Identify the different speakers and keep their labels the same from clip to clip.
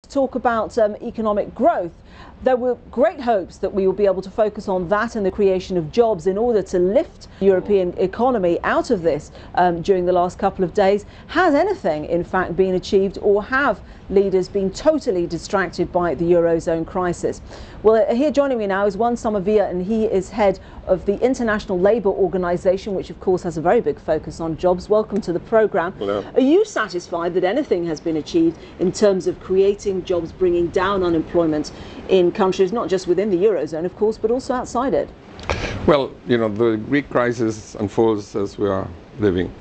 Speaker 1: Talk about economic growth. There were great hopes that we will be able to focus on that and the creation of jobs in order to lift the European economy out of this during the last couple of days. Has anything, in fact, been achieved, or have leaders been totally distracted by the Eurozone crisis? Well, here joining me now is Juan Somavia, and he is head of the International Labour Organization, which of course has a very big focus on jobs. Welcome to the programme.
Speaker 2: Hello.
Speaker 1: Are you satisfied that anything has been achieved in terms of creating jobs, bringing down unemployment in countries not just within the Eurozone, of course, but also outside it?
Speaker 2: Well, you know, the Greek crisis unfolds as we are living.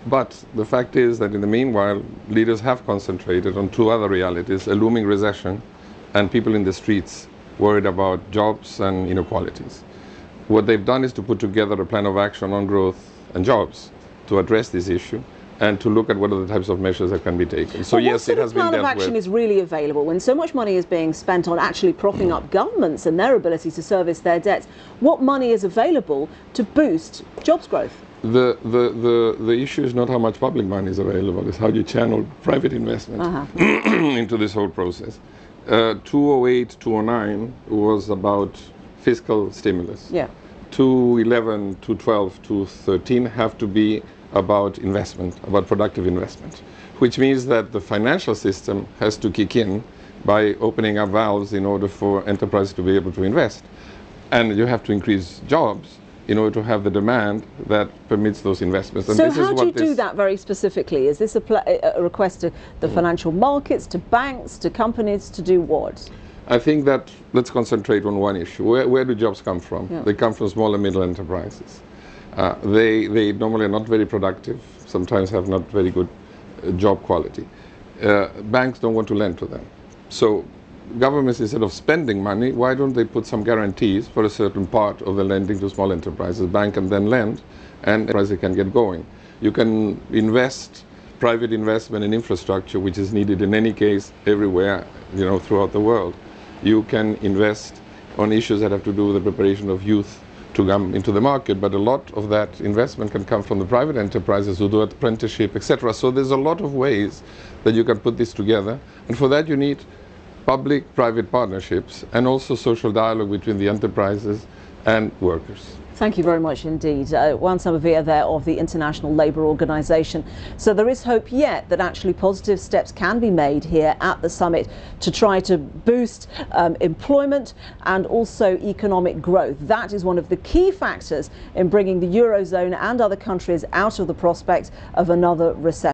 Speaker 2: But the fact is that in the meanwhile, leaders have concentrated on two other realities: a looming recession and people in the streets worried about jobs and inequalities. What they've done is to put together a plan of action on growth and jobs to address this issue and to look at what are the types of measures that can be taken. So yes, it has been dealt with. What plan of action
Speaker 1: is really available when so much money is being spent on actually propping up governments and their ability to service their debts? What money is available to boost jobs growth?
Speaker 2: The issue is not how much public money is available, it's how you channel private investment into this whole process. 2008, 2009 was about fiscal stimulus.
Speaker 1: Yeah.
Speaker 2: 2011, 2012, 2013 have to be about investment, about productive investment, which means that the financial system has to kick in by opening up valves in order for enterprises to be able to invest. And you have to increase jobs in order to have the demand that permits those investments. And
Speaker 1: so
Speaker 2: this
Speaker 1: how
Speaker 2: is
Speaker 1: do you do that very specifically? Is this a request to the financial markets, to banks, to companies, to do what?
Speaker 2: I think that let's concentrate on one issue. Where do jobs come from?
Speaker 1: Yeah.
Speaker 2: They come from small and middle enterprises. They normally are not very productive, sometimes have not very good job quality. Banks don't want to lend to them. So governments, instead of spending money, why don't they put some guarantees for a certain part of the lending to small enterprises? Bank can then lend and enterprises can get going. You can invest private investment in infrastructure, which is needed in any case everywhere, you know, throughout the world. You can invest on issues that have to do with the preparation of youth to come into the market, but a lot of that investment can come from the private enterprises who do apprenticeship, etc. So there's a lot of ways that you can put this together, and for that you need public-private partnerships and also social dialogue between the enterprises and workers.
Speaker 1: Thank you very much indeed. Juan Somavia there of the International Labour Organization. So there is hope yet that actually positive steps can be made here at the summit to try to boost employment and also economic growth. That is one of the key factors in bringing the Eurozone and other countries out of the prospect of another recession.